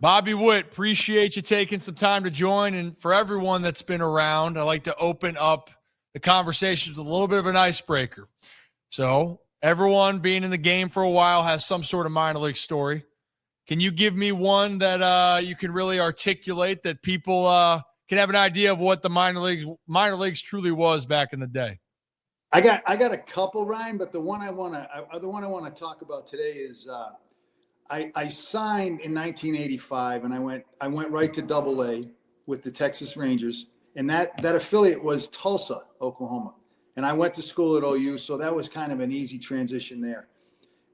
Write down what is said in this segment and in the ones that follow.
Bobby Witt, appreciate you taking some time to join. And for everyone that's been around, I like to open up the conversations with a little bit of an icebreaker. So everyone being in the game for a while has some sort of minor league story. Can you give me one that you can really articulate that people can have an idea of what the minor leagues truly was back in the day? I got a couple, Ryan, but the one I want to talk about today is I signed in 1985, and I went right to AA with the Texas Rangers, and that affiliate was Tulsa, Oklahoma, and I went to school at OU, so that was kind of an easy transition there.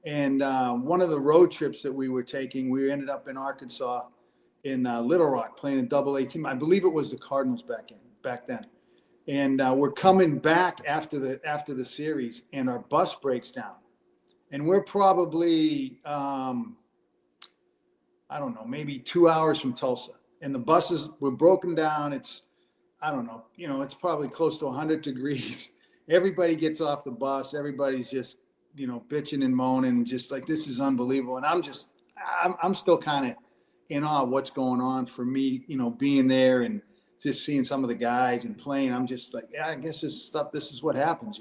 And one of the road trips that we were taking, we ended up in Arkansas, in Little Rock, playing a AA team. I believe it was the Cardinals back then, and we're coming back after the series, and our bus breaks down, and we're probably I don't know, maybe 2 hours from Tulsa, and the buses were broken down. It's, I don't know, it's probably close to 100 degrees. Everybody gets off the bus. Everybody's just, bitching and moaning, just like, this is unbelievable. And I'm still kind of in awe of what's going on for me, being there and just seeing some of the guys and playing. I'm just like, yeah, I guess this is what happens,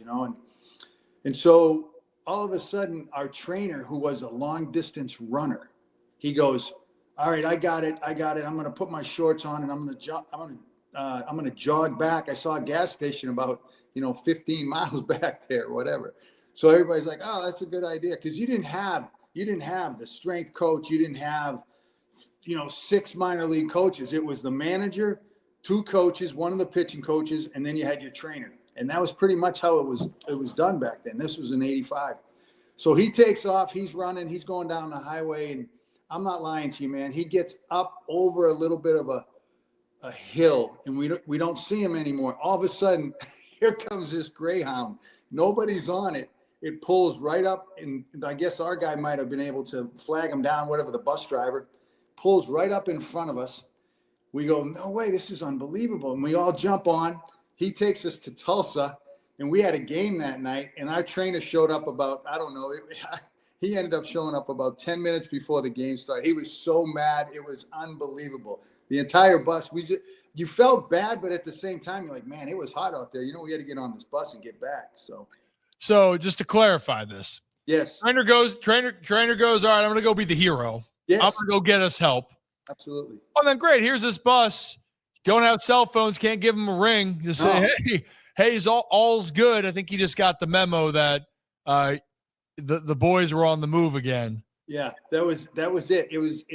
and so all of a sudden our trainer, who was a long distance runner, he goes, all right, I got it. I'm going to put my shorts on and I'm going to jog back. I saw a gas station about, 15 miles back there, whatever. So everybody's like, oh, that's a good idea. Cause you didn't have the strength coach. You didn't have, 6 minor league coaches. It was the manager, 2 coaches, one of the pitching coaches, and then you had your trainer. And that was pretty much how it was done back then. This was in 85. So he takes off, he's running, he's going down the highway, and I'm not lying to you, man. He gets up over a little bit of a hill, and we don't see him anymore. All of a sudden, here comes this Greyhound. Nobody's on it. It pulls right up, and I guess our guy might have been able to flag him down, whatever, the bus driver. Pulls right up in front of us. We go, no way, this is unbelievable. And we all jump on. He takes us to Tulsa, and we had a game that night, and our trainer showed up about, I don't know, he ended up showing up about 10 minutes before the game started. He was so mad. It was unbelievable. The entire bus, you felt bad, but at the same time, you're like, man, it was hot out there. We had to get on this bus and get back. So just to clarify this. Yes. Trainer goes, all right, I'm going to go be the hero. Yes. I'm going to go get us help. Absolutely. Oh, then great. Here's this bus. Don't have cell phones. Can't give them a ring. Just say, hey, all's good. I think you just got the memo that the boys were on the move again. Yeah, that was it. It was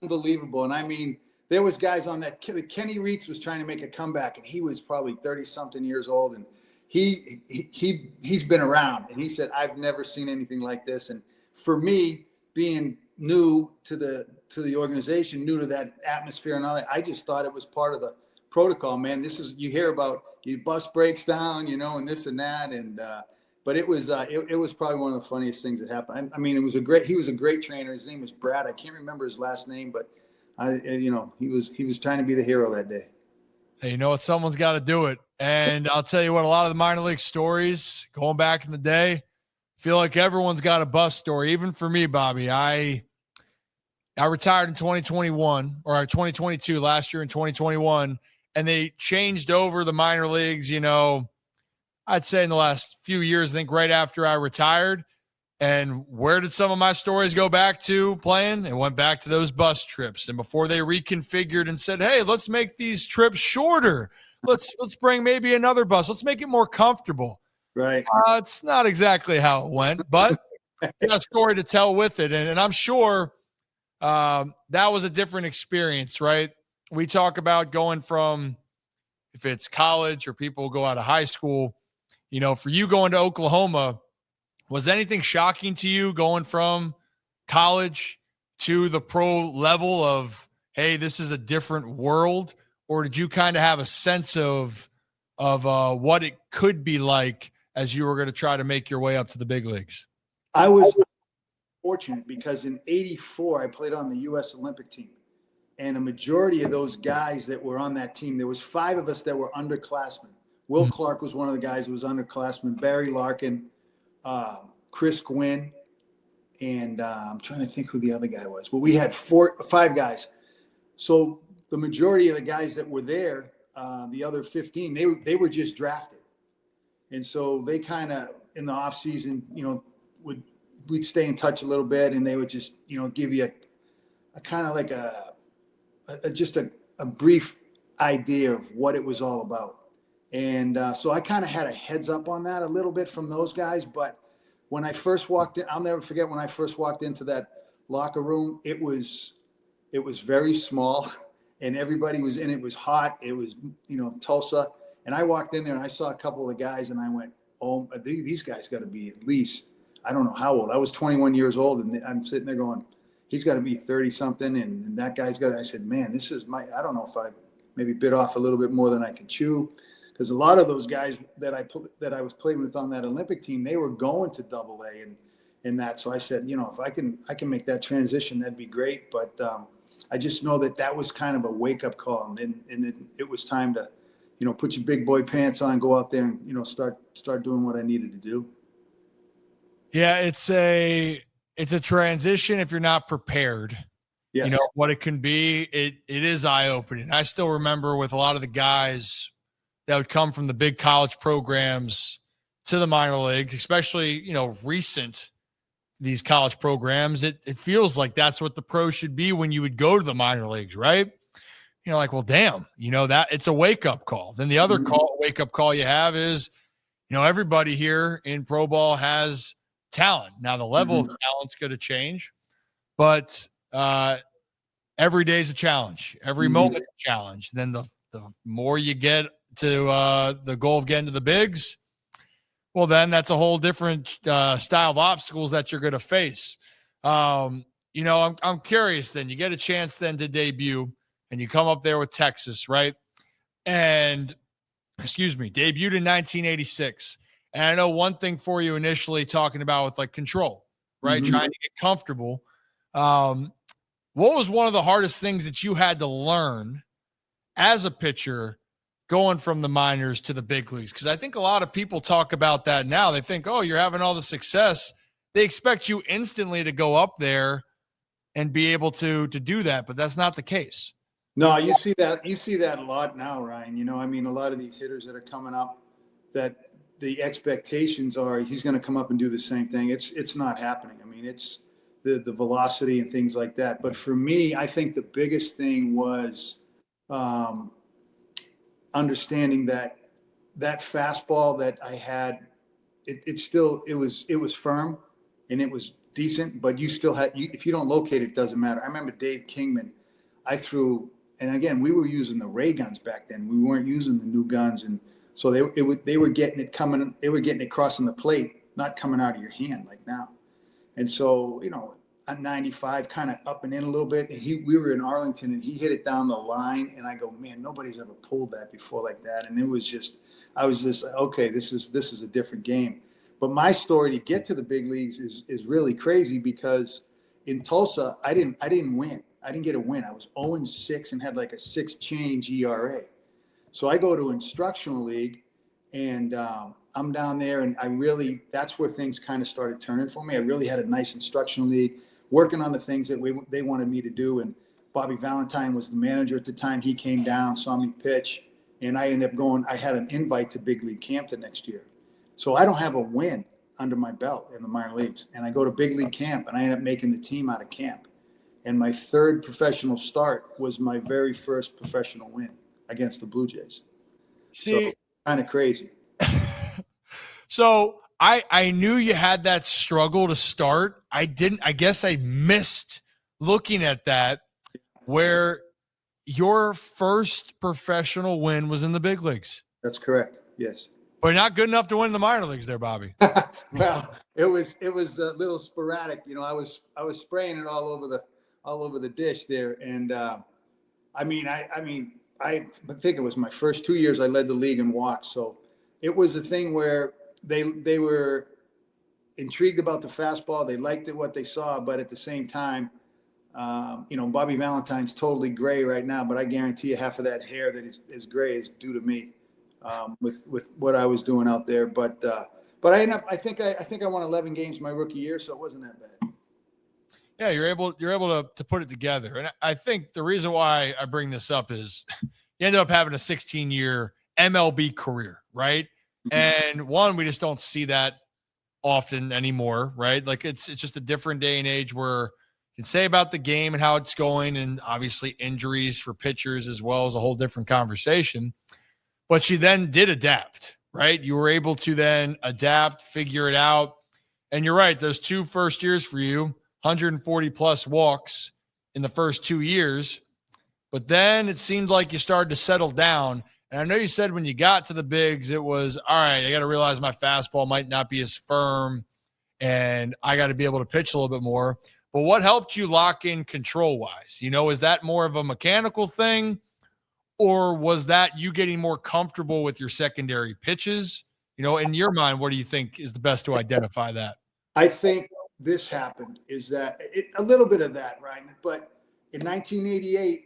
unbelievable. And I mean, there was guys on that. Kenny Reitz was trying to make a comeback, and he was probably 30-something years old, and he's been around. And he said, I've never seen anything like this. And for me, being new to the organization, new to that atmosphere and all that, I just thought it was part of the protocol, man. You hear about your bus breaks down, and this and that, and but it was probably one of the funniest things that happened. I mean, he was a great trainer. His name was Brad. I can't remember his last name, but he was trying to be the hero that day. Hey, someone's got to do it. And I'll tell you what, a lot of the minor league stories going back in the day, feel like everyone's got a bus story. Even for me, Bobby, I retired in 2021 or 2022, last year in 2021, and they changed over the minor leagues, I'd say in the last few years, I think right after I retired. And where did some of my stories go back to playing? It went back to those bus trips. And before they reconfigured and said, hey, let's make these trips shorter. Let's bring maybe another bus. Let's make it more comfortable. Right. It's not exactly how it went, but you got a story to tell with it. And I'm sure that was a different experience, right? We talk about going from, if it's college or people go out of high school, for you going to Oklahoma, was anything shocking to you going from college to the pro level of, hey, this is a different world? Or did you kind of have a sense of what it could be like as you were going to try to make your way up to the big leagues? I was fortunate because in 84, I played on the U.S. Olympic team. And a majority of those guys that were on that team, there was 5 of us that were underclassmen. Will Clark was one of the guys who was underclassmen, Barry Larkin, Chris Gwynn, and I'm trying to think who the other guy was. But we had 5 guys. So the majority of the guys that were there, the other 15, they were just drafted. And so they kind of, in the off season, we'd stay in touch a little bit, and they would just, give you a kind of like just a brief idea of what it was all about. And so I kind of had a heads up on that a little bit from those guys. But when I first walked in, I'll never forget when I first walked into that locker room, it was very small and everybody was in it. It was hot. It was, Tulsa. And I walked in there and I saw a couple of the guys and I went, oh, these guys got to be at least, I don't know how old. I was 21 years old and I'm sitting there going, he's got to be 30 something. And that guy's got, I said, man, this is I don't know if I maybe bit off a little bit more than I can chew. Because a lot of those guys that I was playing with on that Olympic team, they were going to AA and that. So I said, if I can make that transition, that'd be great. But I just know that was kind of a wake up call, and it was time to, put your big boy pants on, go out there and start doing what I needed to do. Yeah, it's a transition if you're not prepared. Yes. What it can be. It is eye opening. I still remember with a lot of the guys that would come from the big college programs to the minor leagues, especially, recent, these college programs, it feels like that's what the pro should be when you would go to the minor leagues, right? Like, well, damn, that it's a wake-up call. Then the other wake-up call you have is, everybody here in pro ball has talent. Now, the level of talent's going to change, but every day is a challenge. Every moment's a challenge. Then the more you get to the goal of getting to the bigs, well, then that's a whole different style of obstacles that you're going to face. I'm curious then. You get a chance then to debut, and you come up there with Texas, right? And, debuted in 1986. And I know one thing for you initially talking about with, like, control, right? Trying to get comfortable. What was one of the hardest things that you had to learn as a pitcher going from the minors to the big leagues? Because I think a lot of people talk about that now. They think, oh, you're having all the success. They expect you instantly to go up there and be able to do that, but that's not the case. No, you see that a lot now, Ryan. A lot of these hitters that are coming up, that the expectations are he's going to come up and do the same thing. It's not happening. It's the velocity and things like that. But for me, I think the biggest thing was understanding that fastball that I had, it was firm and it was decent, but you still had, if you don't locate it, doesn't matter. I remember Dave Kingman, I threw, and again, we were using the ray guns back then. We weren't using the new guns. And so they were getting it crossing the plate, not coming out of your hand like now. And so, at 95, kind of up and in a little bit. We were in Arlington and he hit it down the line. And I go, man, nobody's ever pulled that before like that. And I was just, okay, this is a different game. But my story to get to the big leagues is really crazy because in Tulsa, I didn't win. I didn't get a win. I was 0-6 and had like a 6 change ERA. So I go to instructional league and I'm down there and that's where things kind of started turning for me. I really had a nice instructional league, working on the things that they wanted me to do. And Bobby Valentine was the manager at the time. He came down, saw me pitch, and I ended up going, I had an invite to big league camp the next year. So I don't have a win under my belt in the minor leagues. And I go to big league camp and I end up making the team out of camp. And my third professional start was my very first professional win against the Blue Jays. See, so, kind of crazy. So I knew you had that struggle to start. I guess I missed looking at that, where your first professional win was in the big leagues. That's correct. Yes. But not good enough to win the minor leagues there, Bobby. Well, it was a little sporadic. I was spraying it all over the dish there. And I think it was my first 2 years I led the league in walks. So it was a thing where they were intrigued about the fastball. They liked what they saw, but at the same time, Bobby Valentine's totally gray right now, but I guarantee you half of that hair that is gray is due to me with what I was doing out there. But I think I won 11 games my rookie year, so it wasn't that bad. Yeah, you're able to put it together. And I think the reason why I bring this up is you ended up having a 16-year MLB career, right? And one, we just don't see that often anymore, right? Like it's just a different day and age where you can say about the game and how it's going, and obviously injuries for pitchers as well as a whole different conversation. But she then did adapt, right? You were able to then adapt, figure it out. And you're right, those 2 first years for you, 140 plus walks in the first 2 years. But then it seemed like you started to settle down. And I know you said when you got to the bigs, it was, all right, I got to realize my fastball might not be as firm and I got to be able to pitch a little bit more. But what helped you lock in control wise? Is that more of a mechanical thing, or was that you getting more comfortable with your secondary pitches? In your mind, what do you think is the best to identify that? I think this happened is that a little bit of that, right? But in 1988,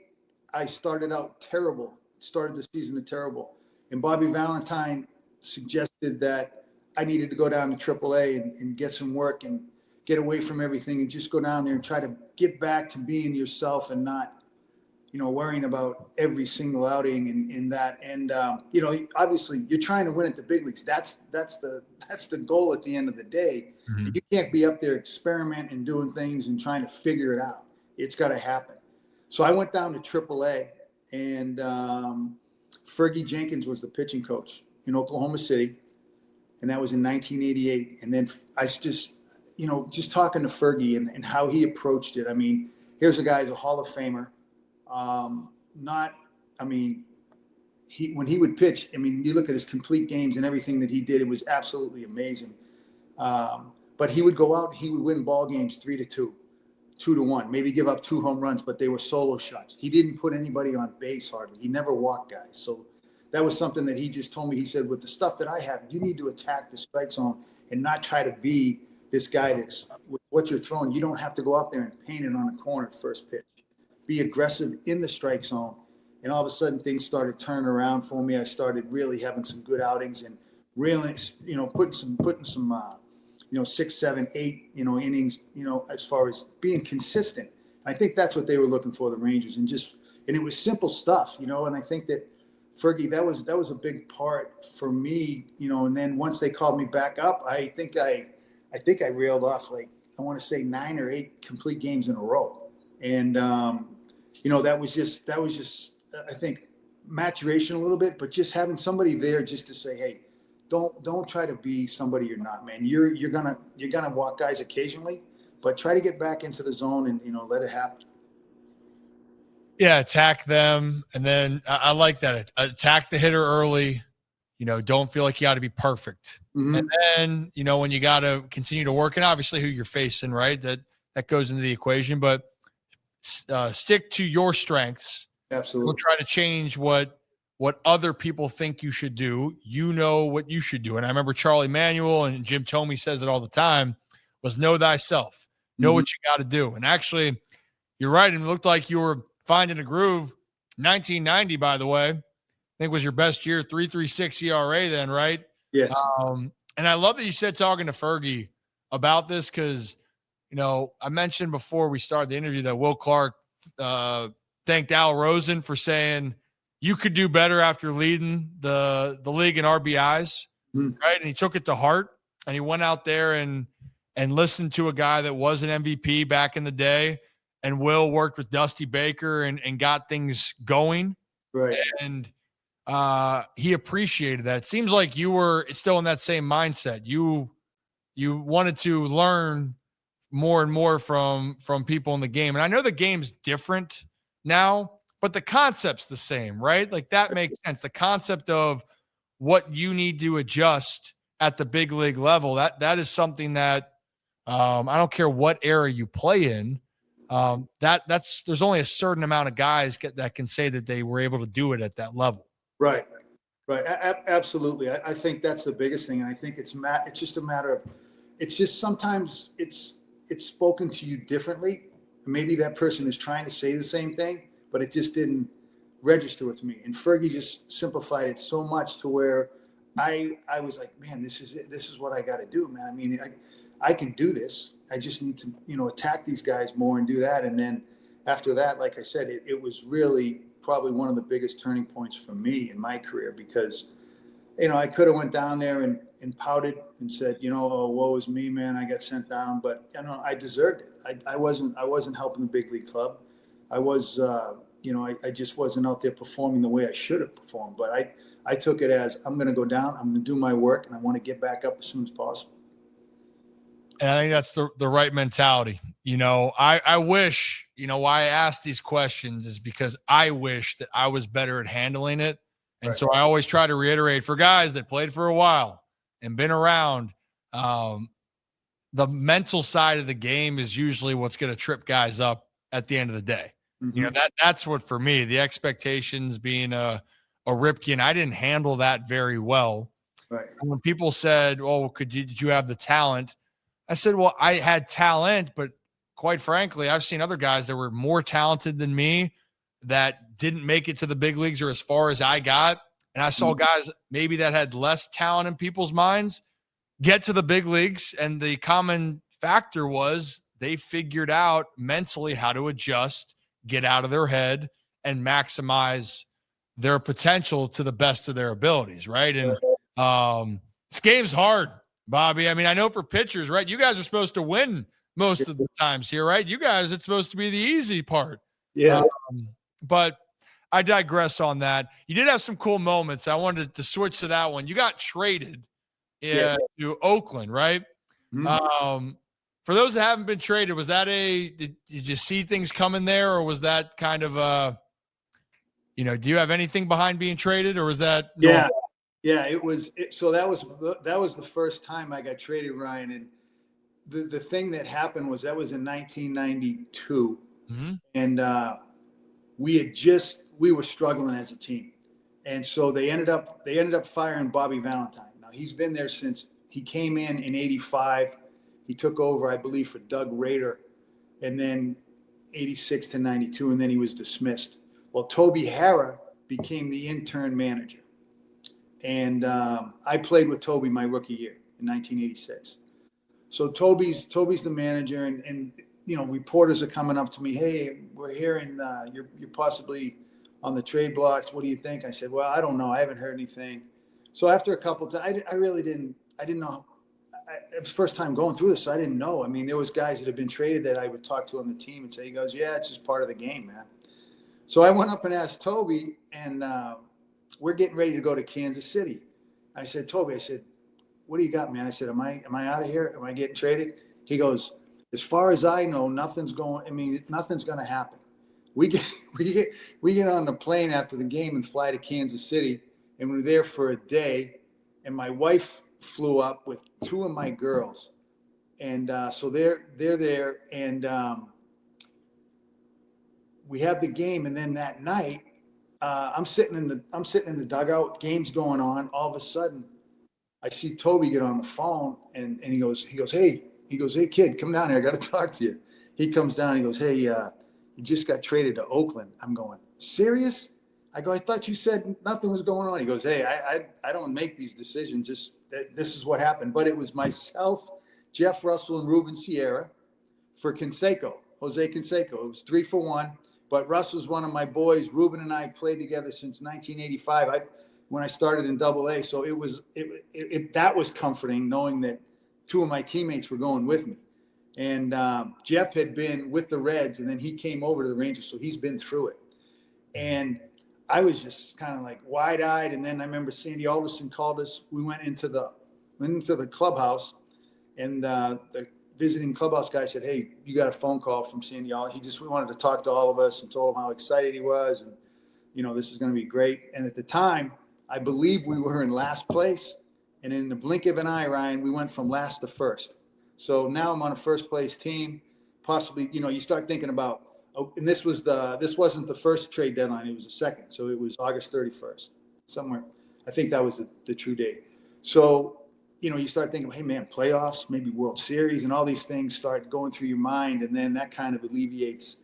I started out terrible, started the season terrible. And Bobby Valentine suggested that I needed to go down to AAA and get some work and get away from everything and just go down there and try to get back to being yourself and not, worrying about every single outing in that. And, obviously you're trying to win at the big leagues. That's the goal at the end of the day. Mm-hmm. You can't be up there experimenting and doing things and trying to figure it out. It's got to happen. So I went down to AAA, and Fergie Jenkins was the pitching coach in Oklahoma City. And that was in 1988. And then I just talking to Fergie and how he approached it. I mean, here's a guy who's a Hall of Famer. When he would pitch, you look at his complete games and everything that he did, it was absolutely amazing. But he would go out, he would win ball games 3-2, 2-1, maybe give up 2 home runs, but they were solo shots. He didn't put anybody on base hardly. He never walked guys. So that was something that he just told me. He said, with the stuff that I have, you need to attack the strike zone and not try to be this guy that's with what you're throwing. You don't have to go out there and paint it on the corner first pitch. Be aggressive in the strike zone. And all of a sudden things started turning around for me. I started really having some good outings and really, putting some 6, 7, 8, innings, as far as being consistent. I think that's what they were looking for, the Rangers, and it was simple stuff, and I think that Fergie, that was a big part for me, and then once they called me back up, I think I reeled off, like, I want to say 9 or 8 complete games in a row. And, that was just, I think, maturation a little bit, but just having somebody there just to say, hey, don't try to be somebody you're not, man. You're gonna walk guys occasionally, but try to get back into the zone and, let it happen. Yeah, attack them. And then I like that. Attack the hitter early. Don't feel like you got to be perfect. Mm-hmm. And then, when you got to continue to work, and obviously who you're facing, right? That goes into the equation, but stick to your strengths. Absolutely. Don't try to change what other people think you should do. You know what you should do. And I remember Charlie Manuel and Jim Thome says it all the time, was know thyself. Know mm-hmm. what you got to do. And actually, you're right. And it looked like you were finding a groove. 1990, by the way, I think was your best year, 3.36 ERA then, right? Yes. And I love that you said, talking to Fergie about this, because, I mentioned before we started the interview that Will Clark thanked Al Rosen for saying you could do better after leading the league in RBIs, mm-hmm. right? And he took it to heart, and he went out there and listened to a guy that was an MVP back in the day. And Will worked with Dusty Baker and got things going. Right. And he appreciated that. It seems like you were still in that same mindset. You wanted to learn more and more from people in the game. And I know the game's different now, but the concept's the same, right? Like, that makes sense. The concept of what you need to adjust at the big league level, that is something that I don't care what era you play in. There's only a certain amount of guys that can say that they were able to do it at that level. Right. Absolutely. I think that's the biggest thing. And I think it's just a matter of, it's just sometimes it's spoken to you differently. Maybe that person is trying to say the same thing, but it just didn't register with me. And Fergie just simplified it so much to where I was like, man, this is it. This is what I got to do, man. I mean, I can do this. just need to, attack these guys more and do that. And then after that, like I said, it was really probably one of the biggest turning points for me in my career, because, I could have went down there and pouted and said, oh, woe is me, man, I got sent down. But, I deserved it. I wasn't helping the big league club. I was, I just wasn't out there performing the way I should have performed. But I took it as, I'm going to go down, I'm going to do my work, and I want to get back up as soon as possible. And I think that's the right mentality. I wish, why I ask these questions is because I wish that I was better at handling it. And Right. So I always try to reiterate for guys that played for a while and been around, the mental side of the game is usually what's going to trip guys up at the end of the day. Mm-hmm. That's what, for me, the expectations being a Ripken, I didn't handle that very well. Right. And when people said, "Oh, did you have the talent?" I said, well, I had talent, but quite frankly, I've seen other guys that were more talented than me that didn't make it to the big leagues or as far as I got. And I saw guys maybe that had less talent in people's minds get to the big leagues. And the common factor was they figured out mentally how to adjust, get out of their head, and maximize their potential to the best of their abilities. Right. And this game's hard, Bobby. I mean, I know for pitchers, right? You guys are supposed to win most of the times here, right? You guys, it's supposed to be the easy part. Yeah. But I digress on that. You did have some cool moments. I wanted to switch to that one. You got traded to Oakland, right? Mm-hmm. For those that haven't been traded, was that did you see things coming there, or was that kind of do you have anything behind being traded, or was that normal? Yeah, it was. So that was the first time I got traded, Ryan. And the thing that happened was that was in 1992, and we were struggling as a team, and so they ended up firing Bobby Valentine. Now he's been there since he came in '85. He took over, I believe, for Doug Rader, and then '86 to '92, and then he was dismissed. Well, Toby Harrah became the intern manager. And I played with Toby my rookie year in 1986. So Toby's the manager, and reporters are coming up to me. Hey, we're hearing you're possibly on the trade blocks. What do you think? I said, well, I don't know. I haven't heard anything. So after a couple of times, I really didn't know. It was the first time going through this, so I didn't know. I mean, there was guys that had been traded that I would talk to on the team and say, he goes, yeah, it's just part of the game, man. So I went up and asked Toby, and we're getting ready to go to Kansas City. I said, Toby, what do you got, man? I said, am I out of here? Am I getting traded? He goes, as far as I know, nothing's going to happen. We get on the plane after the game and fly to Kansas City, and we're there for a day. And my wife flew up with two of my girls. And so they're there, and we have the game. And then that night, I'm sitting in the dugout, game's going on. All of a sudden, I see Toby get on the phone, and he goes, hey kid, come down here. I got to talk to you. He comes down. He goes, hey, you just got traded to Oakland. I'm going, serious? I go, I thought you said nothing was going on. He goes, hey, I don't make these decisions. This is what happened. But it was myself, Jeff Russell, and Ruben Sierra for Jose Canseco. It was 3-for-1. But Russ was one of my boys. Ruben and I played together since 1985. When I started in Double-A, so that was comforting, knowing that two of my teammates were going with me. And Jeff had been with the Reds, and then he came over to the Rangers, so he's been through it. And I was just kind of like wide-eyed. And then I remember Sandy Alderson called us. We went into the clubhouse, and the visiting clubhouse guy said, hey, you got a phone call from Sandy Alderson. We wanted to talk to all of us and told him how excited he was, and this is going to be great. And at the time, I believe we were in last place, and in the blink of an eye, Ryan, we went from last to first. So now I'm on a first place team. Possibly, you start thinking about, and this wasn't the first trade deadline; it was the second. So it was August 31st, somewhere. I think that was the true date. So you start thinking, hey man, playoffs, maybe World Series, and all these things start going through your mind, and then that kind of alleviates.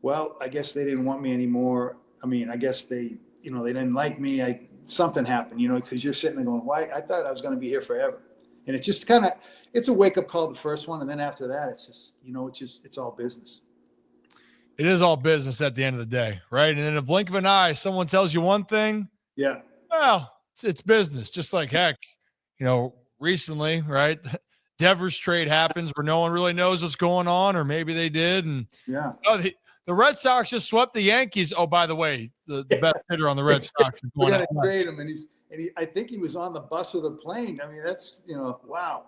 Well, I guess they didn't want me anymore. I mean, I guess they didn't like me. Something happened, because you're sitting there going, why? I thought I was going to be here forever. And it's just kind of, it's a wake up call, the first one. And then after that, it's just, it's all business. It is all business at the end of the day, right? And in a blink of an eye, someone tells you one thing. Yeah. Well, it's business. Just like, heck, recently, right? Devers trade happens where no one really knows what's going on, or maybe they did. And yeah. The Red Sox just swept the Yankees. Oh, by the way, the best hitter on the Red Sox is going to trade him, and I think he was on the bus or the plane. I mean, that's wow.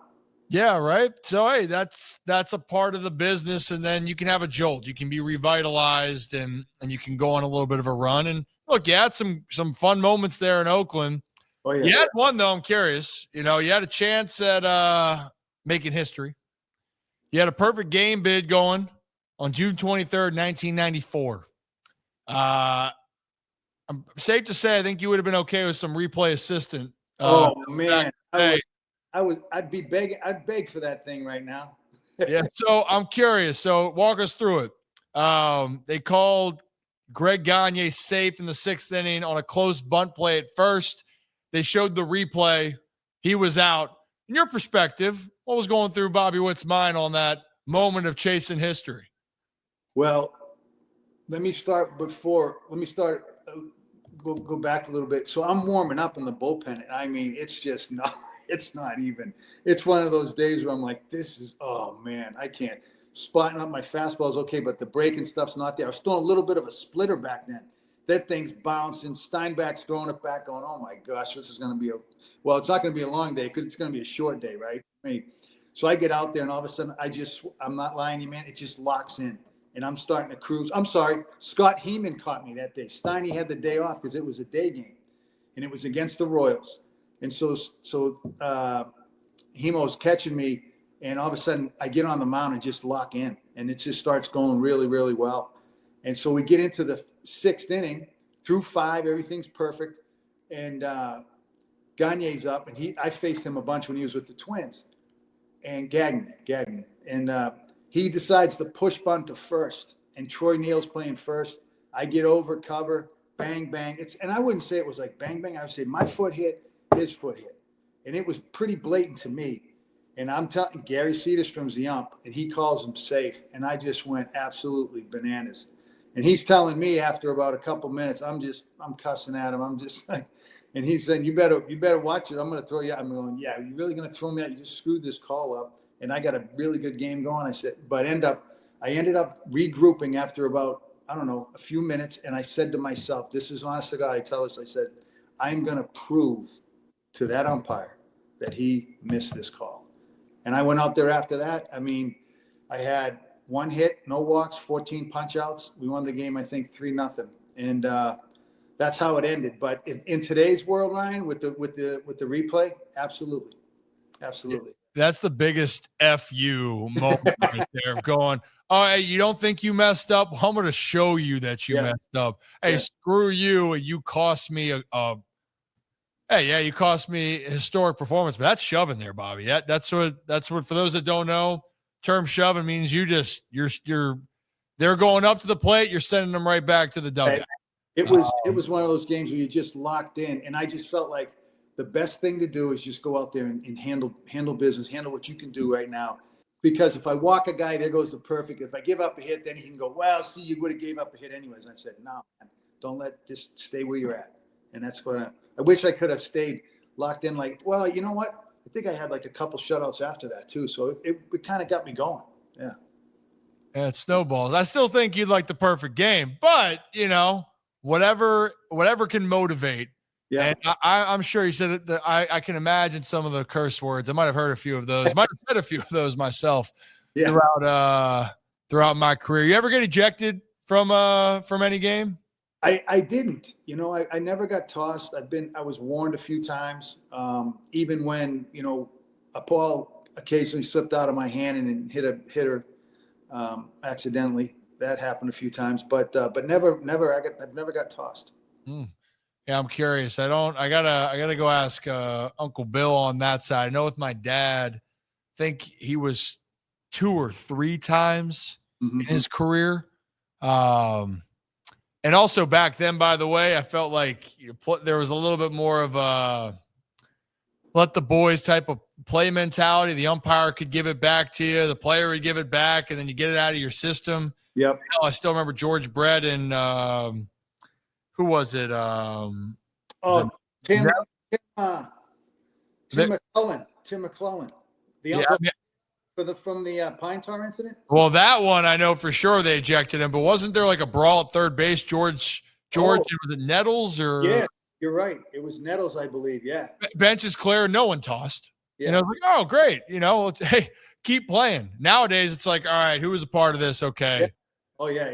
Yeah, right. So hey, that's a part of the business, and then you can have a jolt. You can be revitalized, and you can go on a little bit of a run. And look, you had some fun moments there in Oakland. Oh yeah. You had one though. I'm curious. You had a chance at making history. You had a perfect game bid going on June 23rd, 1994. I'm safe to say I think you would have been okay with some replay assistant. Oh man, I'd beg for that thing right now. Yeah, so I'm curious. So walk us through it. They called Greg Gagne safe in the 6th inning on a close bunt play at first. They showed the replay. He was out. In your perspective, what was going through Bobby Witt's mind on that moment of chasing history? Well, let me start. Go back a little bit. So I'm warming up in the bullpen. I mean, it's just not. It's not even. It's one of those days where I'm like, oh man, I can't. Spotting up my fastball is okay, but the breaking stuff's not there. I was throwing a little bit of a splitter back then. That thing's bouncing. Steinbach's throwing it back, going, oh my gosh, this is going to be it's not going to be a long day because it's going to be a short day, right? So I get out there, and all of a sudden, I'm not lying to you, man. It just locks in, and I'm starting to cruise. I'm sorry, Scott Heeman caught me that day. Steiny had the day off because it was a day game, and it was against the Royals. And so Hemo's catching me, and all of a sudden, I get on the mound and just lock in, and it just starts going really, really well. And so we get into the 6th inning, through 5, everything's perfect, and Gagne's up, and I faced him a bunch when he was with the Twins. And Gagne, and he decides to push bunt to first, and Troy Neal's playing first. I get over, cover, bang, bang. And I wouldn't say it was like bang, bang. I would say my foot hit, his foot hit, and it was pretty blatant to me. And I'm telling Gary Cederstrom's the ump, and he calls him safe, and I just went absolutely bananas. And he's telling me after about a couple minutes, I'm cussing at him. I'm just like. And he's saying, you better watch it. I'm going to throw you out. I'm going, yeah, are you really going to throw me out? You just screwed this call up. And I got a really good game going. I said, but I ended up regrouping after about, I don't know, a few minutes. And I said to myself, this is honest to God, I said, I'm going to prove to that umpire that he missed this call. And I went out there after that. I mean, I had 1 hit, no walks, 14 punch outs. We won the game, I think 3-0. And, that's how it ended. But in today's world, Ryan, with the replay, absolutely. That's the biggest FU moment right there of going, oh, hey, you don't think you messed up? Well, I'm going to show you that you messed up. Hey, screw you. You cost me you cost me a historic performance. But that's shoving there, Bobby. That's what for those that don't know, term shoving means they're going up to the plate. You're sending them right back to the dugout. It was one of those games where you just locked in, and I just felt like the best thing to do is just go out there and handle business, handle what you can do right now. Because if I walk a guy, there goes the perfect. If I give up a hit, then he can go, well, see, you would have gave up a hit anyways. And I said, no, man, don't let this stay where you're at. And that's what I wish I could have stayed locked in. Like, well, you know what? I think I had like a couple shutouts after that too. So it kind of got me going. Yeah. Yeah, it snowballs. I still think you'd like the perfect game, but whatever can motivate. Yeah. And I'm sure you said that I can imagine some of the curse words. I might have heard a few of those. Might have said a few of those myself throughout my career. You ever get ejected from any game? I didn't. I never got tossed. I was warned a few times. Even when, a ball occasionally slipped out of my hand and hit a hitter accidentally. That happened a few times, but never. I've never got tossed. Yeah, I'm curious. I gotta go ask Uncle Bill on that side. I know with my dad, I think he was 2 or 3 times in his career. And also back then, by the way, I felt like there was a little bit more of a let the boys type of play mentality. The umpire could give it back to you. The player would give it back, and then you get it out of your system. Yep. I still remember George Brett and who was it? Tim McClellan. Tim McClellan. From the Pine Tar incident? Well, that one I know for sure they ejected him, but wasn't there like a brawl at third base? George, was it Nettles or? Yeah, you're right. It was Nettles, I believe. Yeah. Bench is clear. No one tossed. Yeah. And I was like, oh, great. Hey, keep playing. Nowadays, it's like, all right, who was a part of this? Okay. Yeah. Oh, yeah.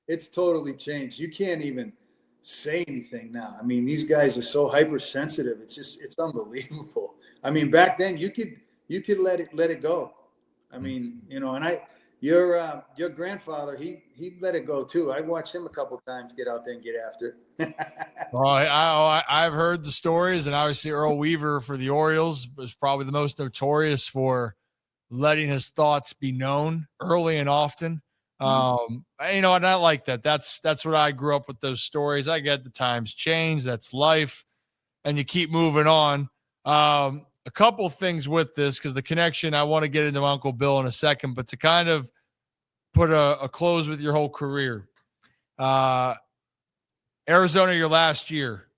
It's totally changed. You can't even say anything now. I mean, these guys are so hypersensitive. It's unbelievable. I mean, back then you could let it go. I mean, and your grandfather, he let it go too. I watched him a couple of times get out there and get after it. Well, I've heard the stories, and obviously Earl Weaver for the Orioles was probably the most notorious for letting his thoughts be known early and often. And I like that. That's what I grew up with, those stories. I get the times change. That's life, and you keep moving on. A couple things with this, because the connection, I want to get into Uncle Bill in a second, but to kind of put a close with your whole career. Arizona, your last year,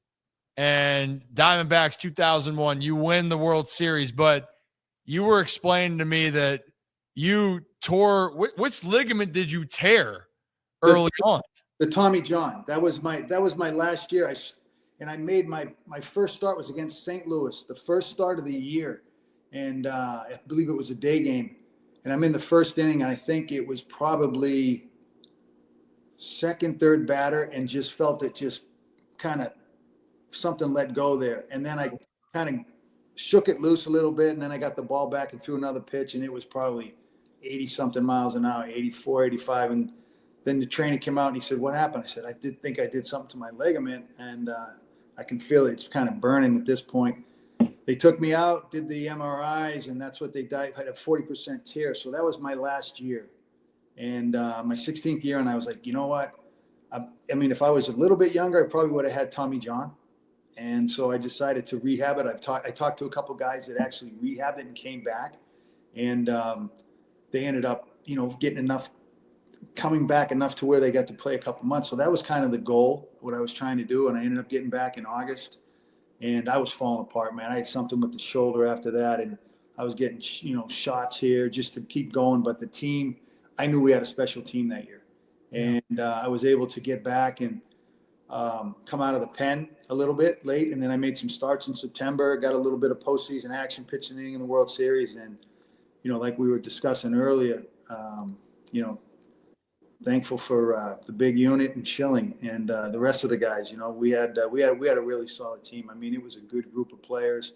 and Diamondbacks 2001, you win the World Series, but you were explaining to me that you tore, which ligament did you tear early on? The Tommy John. That was my last year. I made my first start was against St. Louis, the first start of the year. And I believe it was a day game. And I'm in the first inning, and I think it was probably second, third batter, and just felt it just kind of something let go there. And then I kind of shook it loose a little bit, and then I got the ball back and threw another pitch, and it was probably 80-something miles an hour, 84, 85. And then the trainer came out, and he said, "What happened?" I said, "I did think I did something to my ligament, and I can feel it's kind of burning at this point." They took me out, did the MRIs, and that's what they died. I had a 40% tear. So that was my last year. And my 16th year, and I was like, you know what? I mean, if I was a little bit younger, I probably would have had Tommy John. And so I decided to rehab it. I talked to a couple guys that actually rehabbed it and came back. And they ended up, getting enough, coming back enough to where they got to play a couple months. So that was kind of the goal, what I was trying to do. And I ended up getting back in August. And I was falling apart, man. I had something with the shoulder after that. And I was getting, shots here just to keep going. But the team, I knew we had a special team that year. And I was able to get back and come out of the pen a little bit late. And then I made some starts in September, got a little bit of postseason action, pitching in the World Series. And, like we were discussing earlier, thankful for the big unit and Schilling and the rest of the guys. We had a really solid team. I mean, it was a good group of players,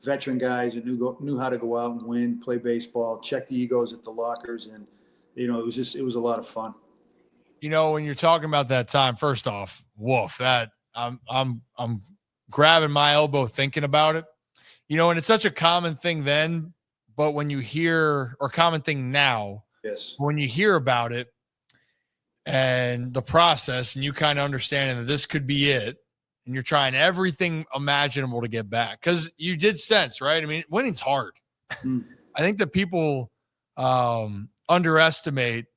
veteran guys that knew how to go out and win, play baseball, check the egos at the lockers, and it was a lot of fun. When you're talking about that time, first off, woof, that I'm grabbing my elbow thinking about it. And it's such a common thing then, but when you hear, or common thing now, yes, when you hear about it and the process, and you kind of understanding that this could be it, and you're trying everything imaginable to get back, because you did sense, right? I mean, winning's hard. I think that people underestimate,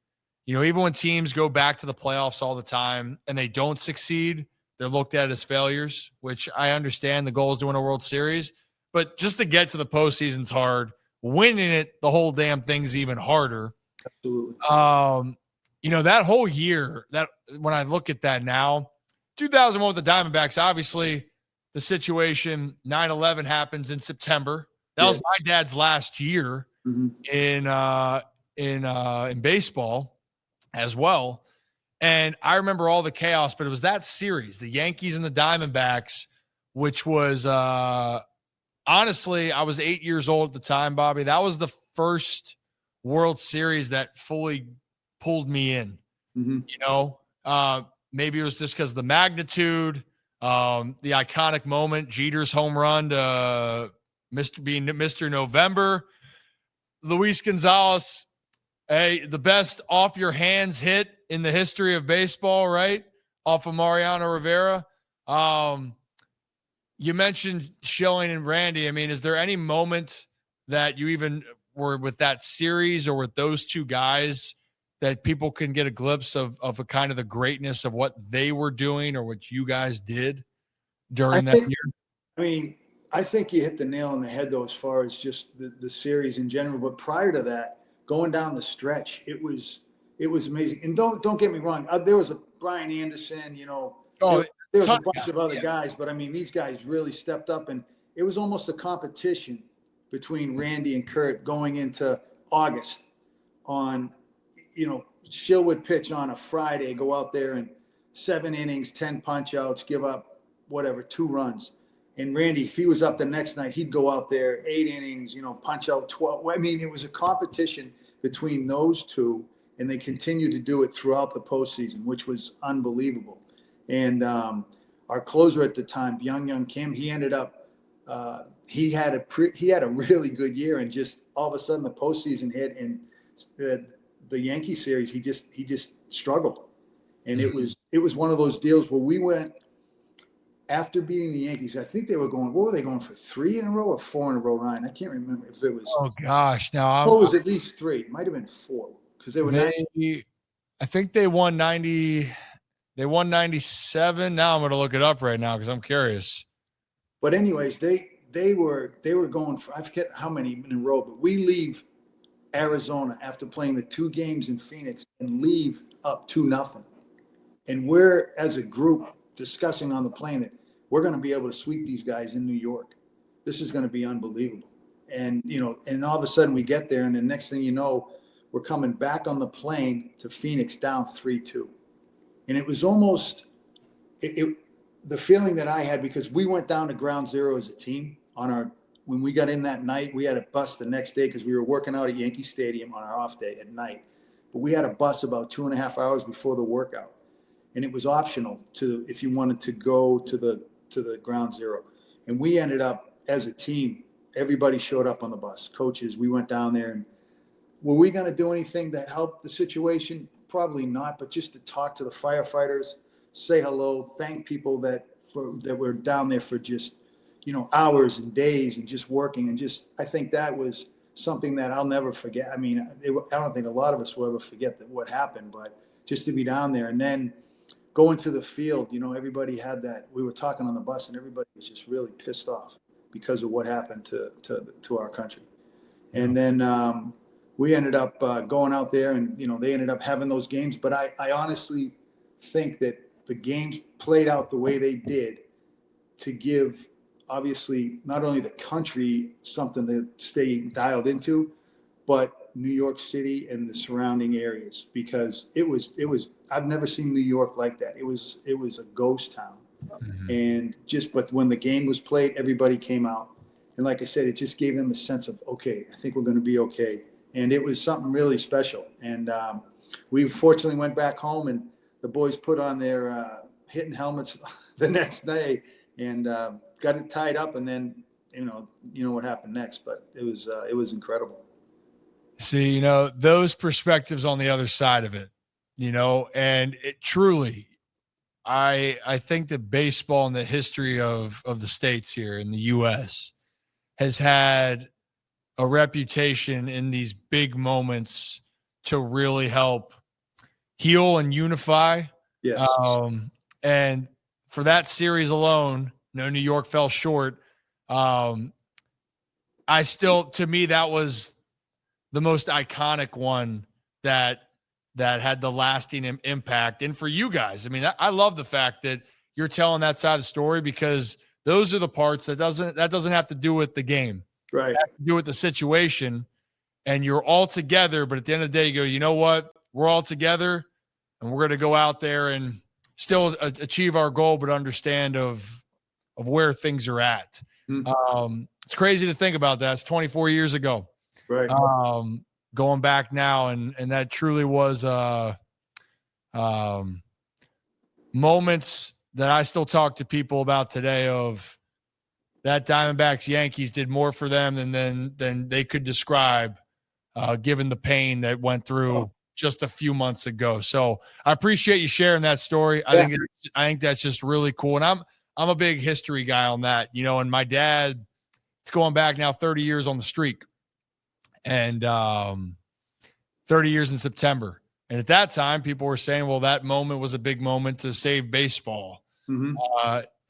even when teams go back to the playoffs all the time and they don't succeed, they're looked at as failures, which I understand. The goal is to win a World Series, but just to get to the postseason's hard. Winning it, the whole damn thing's even harder. Absolutely. That whole year, that when I look at that now, 2001 with the Diamondbacks, obviously the situation, 9/11 happens in September. That was my dad's last year in baseball as well. And I remember all the chaos, but it was that series, the Yankees and the Diamondbacks, which was honestly, I was 8 years old at the time, Bobby. That was the first World Series that fully pulled me in. Maybe it was just because of the magnitude, the iconic moment, Jeter's home run to Mr. November, Luis Gonzalez, the best off your hands hit in the history of baseball, right? Off of Mariano Rivera. You mentioned Schilling and Randy. I mean, is there any moment that you even were with that series or with those two guys that people can get a glimpse of a kind of the greatness of what they were doing or what you guys did during that year? I mean, I think you hit the nail on the head, though, as far as just the series in general. But prior to that, going down the stretch, it was amazing. And don't get me wrong, there was a Brian Anderson, there was a bunch of other guys, but I mean, these guys really stepped up, and it was almost a competition between Randy and Kurt going into August on, Shill would pitch on a Friday, go out there and 7 innings, 10 punch outs, give up 2 runs. And Randy, if he was up the next night, he'd go out there 8 innings, punch out 12. I mean, it was a competition between those two, and they continued to do it throughout the postseason, which was unbelievable. And our closer at the time, Young Kim, he ended up he had a really good year, and just all of a sudden the postseason hit, and the Yankee series he just struggled, and it was one of those deals where we went after beating the Yankees. I think they were going. What were they going for? 3 in a row or 4 in a row, Ryan? I can't remember if it was. Oh gosh, now it was at least 3. It might have been 4 because they were. I think they won 90. They won 97. Now I'm going to look it up right now because I'm curious. But anyways, they were going for, I forget how many in a row, but we leave Arizona after playing the 2 games in Phoenix and leave up 2-0. And we're, as a group, discussing on the plane that we're going to be able to sweep these guys in New York. This is going to be unbelievable. And, and all of a sudden we get there, and the next thing you know, we're coming back on the plane to Phoenix down 3-2. And it was almost the feeling that I had, because we went down to ground zero as a team when we got in that night. We had a bus the next day because we were working out at Yankee Stadium on our off day at night. But we had a bus about 2.5 hours before the workout, and it was optional if you wanted to go to the ground zero. And we ended up as a team. Everybody showed up on the bus. Coaches, we went down there, and were we going to do anything to help the situation? Probably not, but just to talk to the firefighters, say hello, thank people that were down there for just, hours and days and just working. And I think that was something that I'll never forget. I mean, I don't think a lot of us will ever forget what happened, but just to be down there and then going to the field, everybody had that. We were talking on the bus, and everybody was just really pissed off because of what happened to our country. And then, we ended up going out there, and, they ended up having those games. But I honestly think that the games played out the way they did to give, obviously, not only the country something to stay dialed into, but New York City and the surrounding areas, because it was I've never seen New York like that. It was a ghost town. Mm-hmm. And but when the game was played, everybody came out. And like I said, it just gave them a sense of, okay, I think we're going to be okay. And it was something really special. And we fortunately went back home, and the boys put on their hitting helmets the next day and got it tied up. And then, you know what happened next, but it was incredible. See, those perspectives on the other side of it, and it truly, I think that baseball in the history of the states here in the U.S. has had a reputation in these big moments to really help heal and unify. Yes. And for that series alone, New York fell short. To me, that was the most iconic one that had the lasting impact. And for you guys, I mean, I love the fact that you're telling that side of the story, because those are the parts that doesn't have to do with the game. Right. It has to do with the situation, and you're all together. But at the end of the day, you go, you know what? We're all together, and we're going to go out there and still achieve our goal, but understand of where things are at. Mm-hmm. It's crazy to think about that. It's 24 years ago. Right. Going back now, and that truly was moments that I still talk to people about today, of that Diamondbacks Yankees did more for them than they could describe, given the pain that went through just a few months ago. So I appreciate you sharing that story. Yeah. I think that's just really cool. And I'm a big history guy on that, and my dad, it's going back now 30 years on the streak. and 30 years in September. And at that time, people were saying, well, that moment was a big moment to save baseball.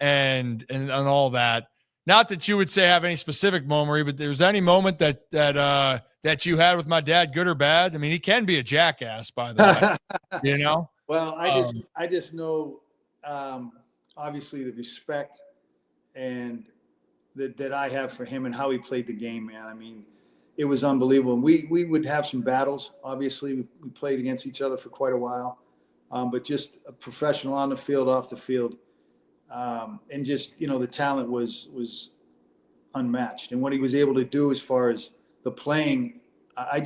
And all that. Not that you would say have any specific memory, but there's any moment that you had with my dad, good or bad. I mean, he can be a jackass, by the way, Well, I just know, obviously the respect and that I have for him and how he played the game, man. I mean, it was unbelievable. And we would have some battles. Obviously, we played against each other for quite a while, but just a professional on the field, off the field. And just, the talent was unmatched. And what he was able to do as far as the playing, I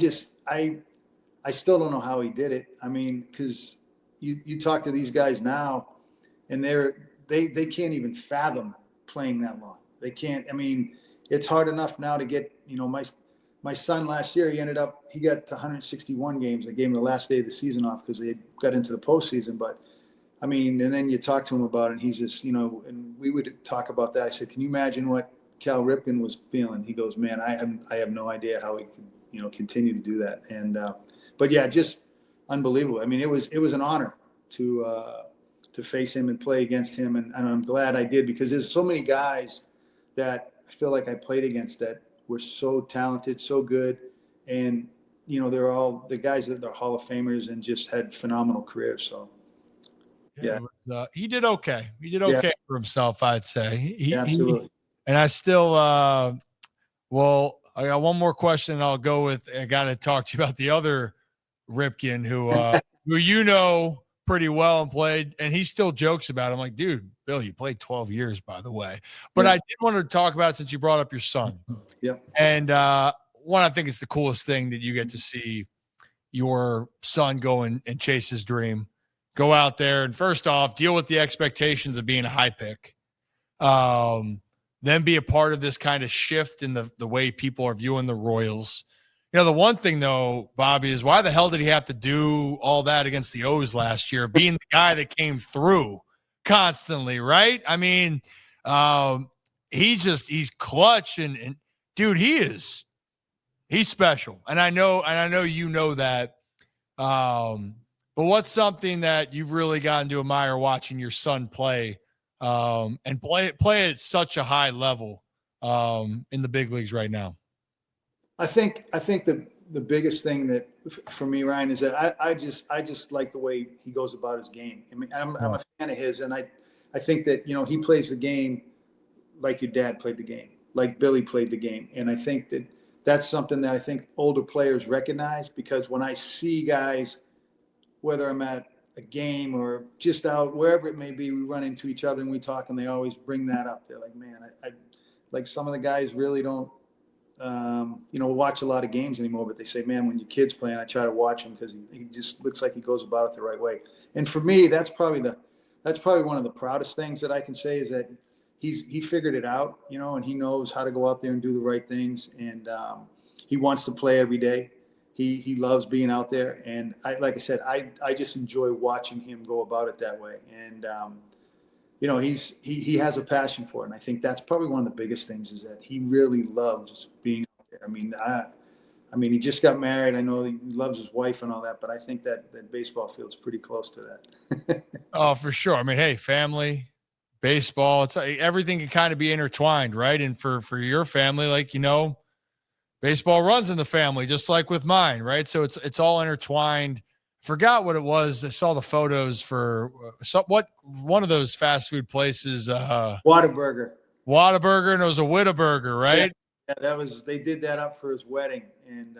still don't know how he did it. I mean, because you talk to these guys now, and they can't even fathom playing that long. They can't. I mean, it's hard enough now to get, my son last year, he got to 161 games. They gave him the last day of the season off because they got into the postseason. But I mean, and then you talk to him about it, and he's just, and we would talk about that. I said, can you imagine what Cal Ripken was feeling? He goes, man, I have no idea how he could, continue to do that. And, but yeah, just unbelievable. I mean, it was an honor to face him and play against him. And I'm glad I did, because there's so many guys that I feel like I played against that were so talented, so good. And, they're all the guys that are Hall of Famers and just had phenomenal careers. So, yeah. He did okay. He did okay for himself, I'd say. Absolutely. And I still, well, I got one more question and I'll go with, I got to talk to you about the other Ripken who pretty well and played, and he still jokes about it. I'm like, dude, Bill, you played 12 years, by the way. But I did want to talk about it since you brought up your son. Yep. And one, I think it's the coolest thing that you get to see your son go and chase his dream. Go out there and, first off, deal with the expectations of being a high pick. Then be a part of this kind of shift in the way people are viewing the Royals. The one thing, though, Bobby, is why the hell did he have to do all that against the O's last year, being the guy that came through constantly, right? I mean, he's clutch and dude, he's special. And I know that. But what's something that you've really gotten to admire watching your son play, and play at such a high level in the big leagues right now? I think the biggest thing that for me, Ryan, is that I just like the way he goes about his game. I mean, I'm a fan of his, and I think that he plays the game like your dad played the game, like Billy played the game, and I think that's something that I think older players recognize, because when I see guys, whether I'm at a game or just out wherever it may be, we run into each other and we talk, and they always bring that up. They're like, man, I like some of the guys really don't. Watch a lot of games anymore, but they say, man, when your kid's playing, I try to watch him because he just looks like he goes about it the right way. And for me, that's probably one of the proudest things that I can say, is that he figured it out, and he knows how to go out there and do the right things. And he wants to play every day. He loves being out there. And like I said, I just enjoy watching him go about it that way. And, he has a passion for it. And I think that's probably one of the biggest things, is that he really loves being out there. I mean, he just got married. I know he loves his wife and all that, but I think that baseball field's pretty close to that. Oh, for sure. I mean, hey, family, baseball, it's everything can kind of be intertwined, right? And for your family, baseball runs in the family, just like with mine, right? So it's all intertwined. Forgot what it was. I saw the photos for one of those fast food places. Whataburger, and it was a Whataburger, right? Yeah, they did that up for his wedding, and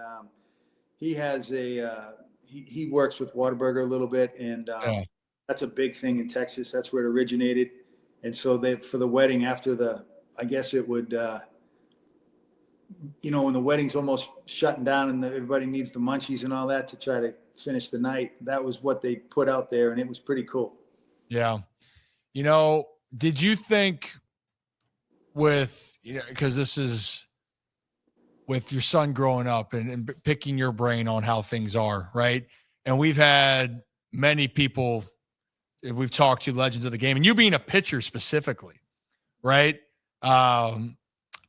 he has he works with Whataburger a little bit, and that's a big thing in Texas. That's where it originated, and so for the wedding, after I guess it would. When the wedding's almost shutting down and everybody needs the munchies and all that to try to finish the night, that was what they put out there, and it was pretty cool. Yeah. Did you think because this is with your son growing up and picking your brain on how things are, right? And we've had many people, we've talked to legends of the game, and you being a pitcher specifically, right?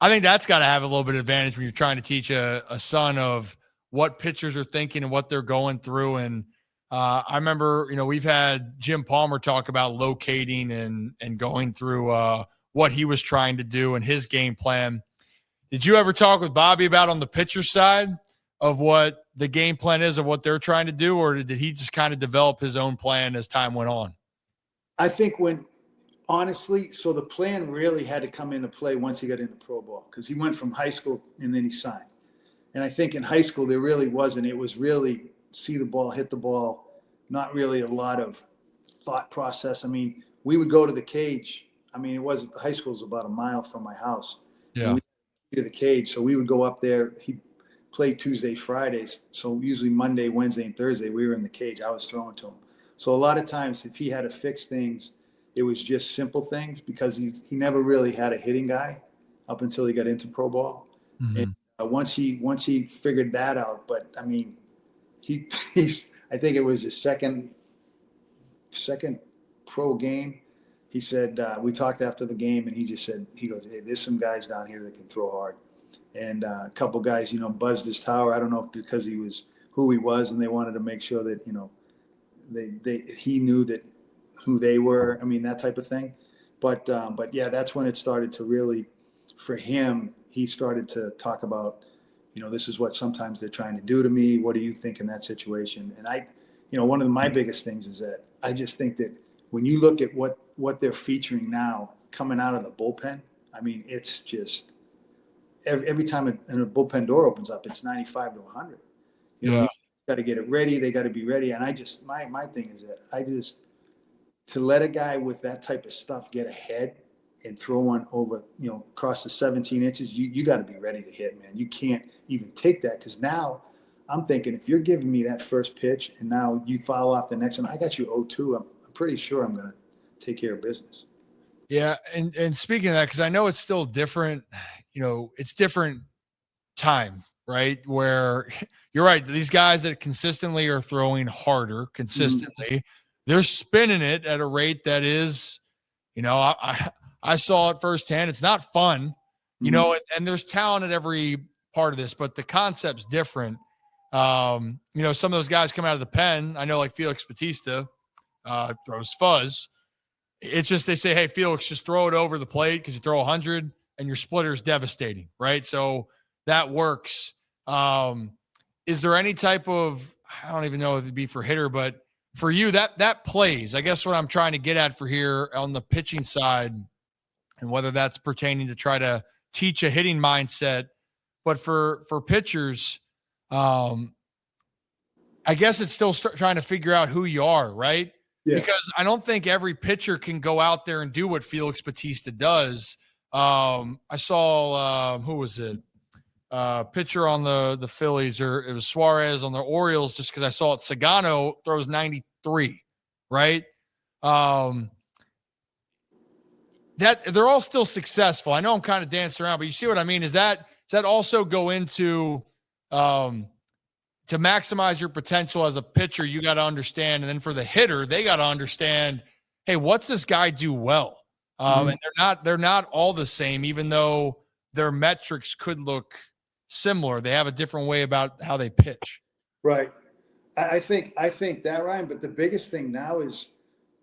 I think that's got to have a little bit of advantage when you're trying to teach a son of what pitchers are thinking and what they're going through. And I remember, we've had Jim Palmer talk about locating and going through what he was trying to do and his game plan. Did you ever talk with Bobby about on the pitcher side of what the game plan is of what they're trying to do, or did he just kind of develop his own plan as time went on? I think honestly, so the plan really had to come into play once he got into pro ball, because he went from high school and then he signed. And I think in high school there really wasn't. It was really see the ball, hit the ball, not really a lot of thought process. I mean, we would go to the cage. I mean, high school was about a mile from my house. Yeah. To the cage, so we would go up there. He played Tuesday, Fridays, so usually Monday, Wednesday, and Thursday we were in the cage. I was throwing to him. So a lot of times, if he had to fix things, it was just simple things, because he never really had a hitting guy up until he got into pro ball. Mm-hmm. And once he figured that out, but I mean, he's I think it was his second pro game. He said, we talked after the game, and he just said, he goes, hey, there's some guys down here that can throw hard. And a couple guys, buzzed his tower. I don't know if because he was who he was and they wanted to make sure that, he knew that who they were. I mean, that type of thing. But yeah, that's when it started to really, for him, he started to talk about, this is what sometimes they're trying to do to me. What do you think in that situation? And one of my biggest things is that I just think that when you look at what they're featuring now coming out of the bullpen, I mean, it's just every time a bullpen door opens up, it's 95 to 100. You got to get it ready. They got to be ready. And I just, my thing is that to let a guy with that type of stuff get ahead and throw one over, across the 17 inches, you got to be ready to hit, man. You can't even take that, because now I'm thinking, if you're giving me that first pitch and now you foul off the next one, I got you 0-2. I'm pretty sure I'm going to take care of business. Yeah. And speaking of that, because I know it's still different, it's different time, right? Where you're right. These guys that consistently are throwing harder consistently, they're spinning it at a rate that is, I saw it firsthand. It's not fun, and there's talent at every part of this, but the concept's different. Some of those guys come out of the pen. I know, like Felix Bautista throws fuzz. It's just, they say, hey, Felix, just throw it over the plate because you throw 100 and your splitter is devastating, right? So that works. Is there any type of, I don't even know if it'd be for hitter, but for you, that plays. I guess what I'm trying to get at for here on the pitching side, and whether that's pertaining to try to teach a hitting mindset, but for pitchers, I guess it's still trying to figure out who you are, right? Yeah. Because I don't think every pitcher can go out there and do what Felix Bautista does. I saw, who was it? Pitcher on the Phillies, or it was Suarez on the Orioles, just because I saw it. Sagano throws 93, right? That they're all still successful. I know I'm kind of dancing around, but you see what I mean? Does that also go into to maximize your potential as a pitcher? You got to understand, and then for the hitter, they got to understand, hey, what's this guy do well? And they're not all the same, even though their metrics could look similar. They have a different way about how they pitch. Right. I think that, Ryan, but the biggest thing now is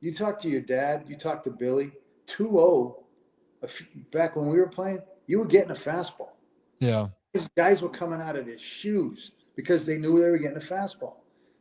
you talk to your dad, you talk to Billy, 2-0 back when we were playing, you were getting a fastball. Yeah. These guys were coming out of their shoes because they knew they were getting a fastball.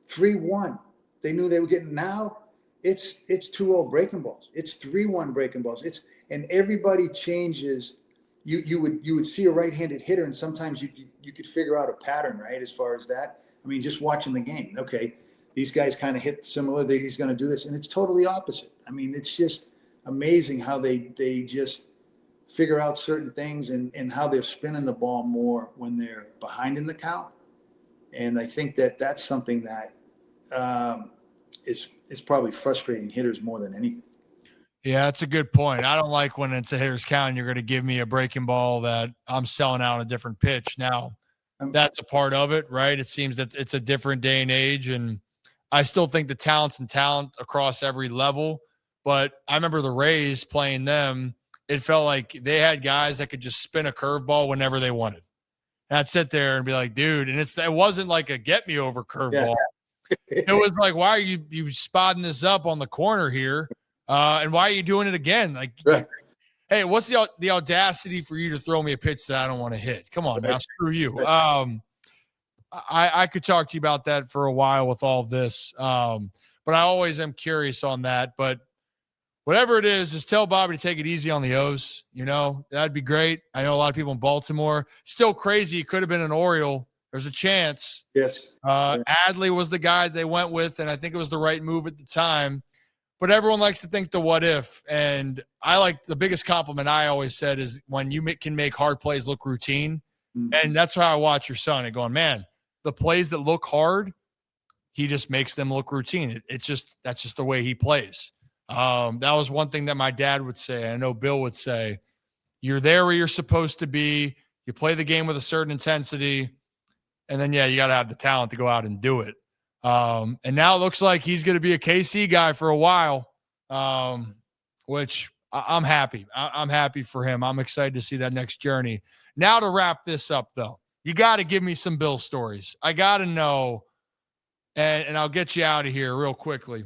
3-1, they knew they were getting. Now it's 2-0 breaking balls. It's 3-1 breaking balls. And everybody changes. You would see a right-handed hitter, and sometimes you could figure out a pattern, right? As far as that, I mean, just watching the game. Okay, these guys kind of hit similar. He's going to do this, and it's totally opposite. I mean, it's just amazing how they just figure out certain things and how they're spinning the ball more when they're behind in the count. And I think that's something that is probably frustrating hitters more than anything. Yeah, that's a good point. I don't like when it's a hitter's count and you're going to give me a breaking ball that I'm selling out on a different pitch. Now, that's a part of it, right? It seems that it's a different day and age, and I still think the talent across every level. But I remember the Rays playing them, it felt like they had guys that could just spin a curveball whenever they wanted. And I'd sit there and be like, dude, and it wasn't like a get me over curveball. Yeah. It was like, why are you spotting this up on the corner here? And why are you doing it again? Like, right. Hey, what's the audacity for you to throw me a pitch that I don't want to hit? Come on now, screw you. I could talk to you about that for a while with all of this. But I always am curious on that. But whatever it is, just tell Bobby to take it easy on the O's. That'd be great. I know a lot of people in Baltimore. Still crazy. It could have been an Oriole. There's a chance. Yes. Adley was the guy they went with, and I think it was the right move at the time. But everyone likes to think the what if. And I like the biggest compliment I always said is when you can make hard plays look routine. Mm-hmm. And that's how I watch your son and going, man, the plays that look hard, he just makes them look routine. That's just the way he plays. That was one thing that my dad would say. I know Bill would say, you're there where you're supposed to be. You play the game with a certain intensity. And then, you got to have the talent to go out and do it. And now it looks like he's going to be a KC guy for a while, which I'm happy. I'm happy for him. I'm excited to see that next journey. Now to wrap this up, though, you got to give me some Bill stories. I got to know, and I'll get you out of here real quickly.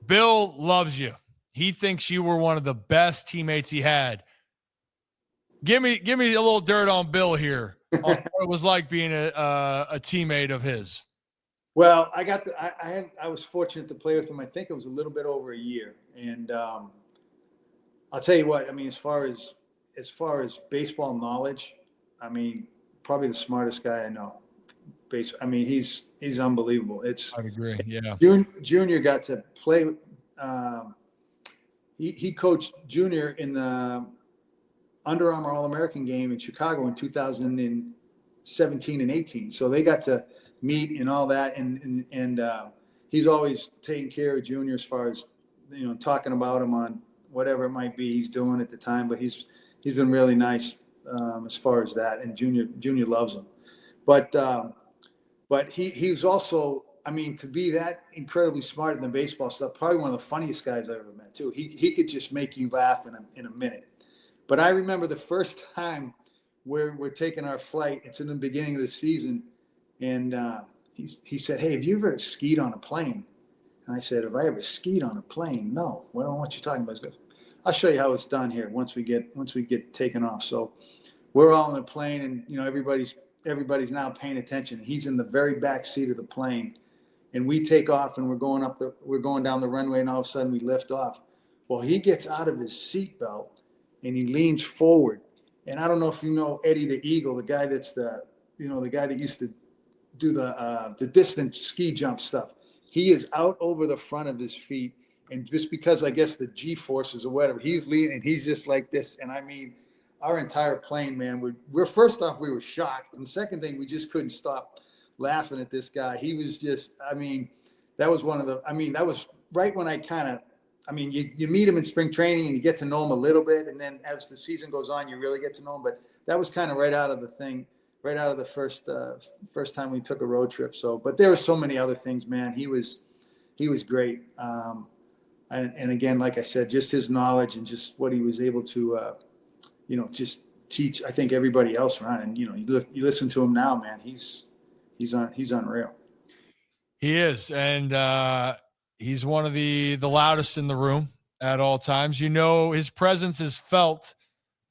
Bill loves you. He thinks you were one of the best teammates he had. Give me a little dirt on Bill here on what it was like being a teammate of his. Well, I was fortunate to play with him. I think it was a little bit over a year, and I'll tell you what. I mean, as far as baseball knowledge, I mean, probably the smartest guy I know. I mean, he's unbelievable. I agree. Yeah. Junior got to play. He coached Junior in the Under Armour All-American game in Chicago in 2017 and 18. So they got to meet and all that. And he's always taking care of Junior as far as, talking about him on whatever it might be he's doing at the time. But he's been really nice as far as that. And Junior loves him. But he was also, I mean, to be that incredibly smart in the baseball stuff, probably one of the funniest guys I've ever met too. He could just make you laugh in a minute. But I remember the first time we're taking our flight. It's in the beginning of the season, and he said, "Hey, have you ever skied on a plane?" And I said, "Have I ever skied on a plane? No. Well, I don't know what you're talking about." He goes, "I'll show you how it's done here once we get taken off." So we're all in the plane, and everybody's now paying attention. He's in the very back seat of the plane, and we take off, and we're going down the runway, and all of a sudden we lift off. Well, he gets out of his seatbelt and he leans forward. And I don't know if you know Eddie the Eagle, the guy that's the guy that used to do the distant ski jump stuff. He is out over the front of his feet, and just because I guess the G forces or whatever, he's leaning, and he's just like this. And I mean, our entire plane, man, we're first off, we were shocked. And the second thing, we just couldn't stop laughing at this guy. He was just, I mean, that was right when you meet him in spring training and you get to know him a little bit. And then as the season goes on, you really get to know him. But that was kind of right out of the first time we took a road trip. So, but there were so many other things, man. He was great. And again, like I said, just his knowledge and just what he was able to, just teach, I think, everybody else around. And, you listen to him now, man, he's unreal. He is. And, he's one of the loudest in the room at all times. His presence is felt,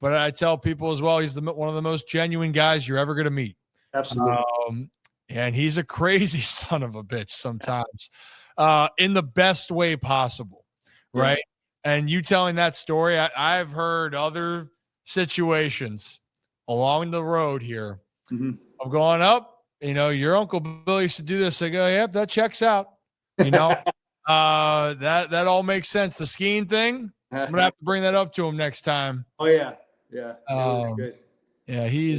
but I tell people as well, he's one of the most genuine guys you're ever going to meet. Absolutely. And he's a crazy son of a bitch sometimes, in the best way possible. Right. Yeah. And you telling that story, I've heard other situations along the road here of going up, your Uncle Bill used to do this. I go, yep, that checks out. That all makes sense. The skiing thing, I'm gonna have to bring that up to him next time. Oh yeah. Good. Yeah,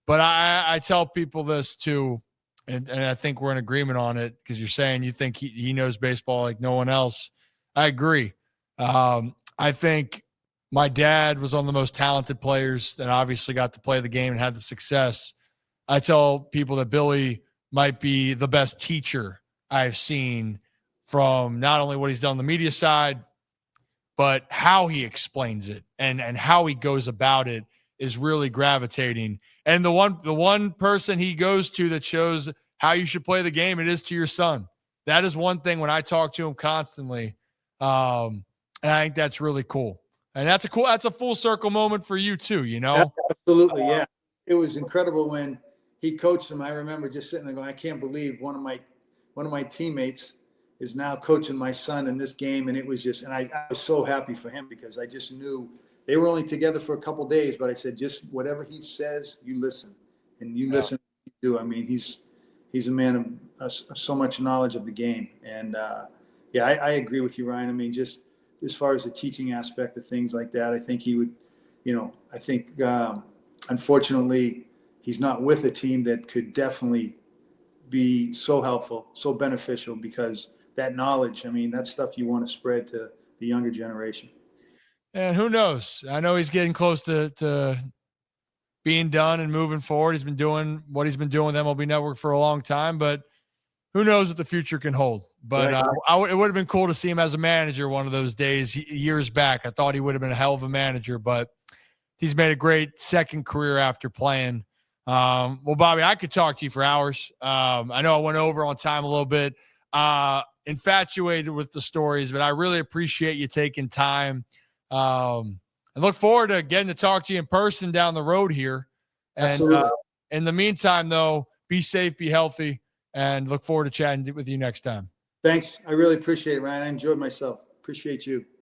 but I tell people this too, and I think we're in agreement on it, because you're saying you think he knows baseball like no one else. I agree. I think my dad was one of the most talented players that obviously got to play the game and had the success. I tell people that Billy might be the best teacher I've seen, from not only what he's done on the media side, but how he explains it and how he goes about it is really gravitating. And the one person he goes to that shows how you should play the game, it is to your son. That is one thing when I talk to him constantly. And I think that's really cool. And that's a full circle moment for you too, you know? Absolutely. Yeah. It was incredible when he coached him. I remember just sitting there going, I can't believe one of my teammates is now coaching my son in this game. And it was just, and I was so happy for him because I just knew they were only together for a couple of days, but I said, just whatever he says, you listen, and you listen. You do. I mean, he's a man of so much knowledge of the game. And yeah, I agree with you, Ryan. I mean, just as far as the teaching aspect of things like that, I think he would, I think unfortunately he's not with a team that could definitely be so helpful, so beneficial, because that knowledge, I mean, that's stuff you want to spread to the younger generation. And who knows? I know he's getting close to being done and moving forward. He's been doing what he's been doing with MLB Network for a long time, but who knows what the future can hold. But right. It would have been cool to see him as a manager one of those days years back. I thought he would have been a hell of a manager, but he's made a great second career after playing. Well, Bobby, I could talk to you for hours. I know I went over on time a little bit, infatuated with the stories, but I really appreciate you taking time. And look forward to getting to talk to you in person down the road here. And in the meantime, though, be safe, be healthy, and look forward to chatting with you next time. Thanks. I really appreciate it, Ryan. I enjoyed myself. Appreciate you.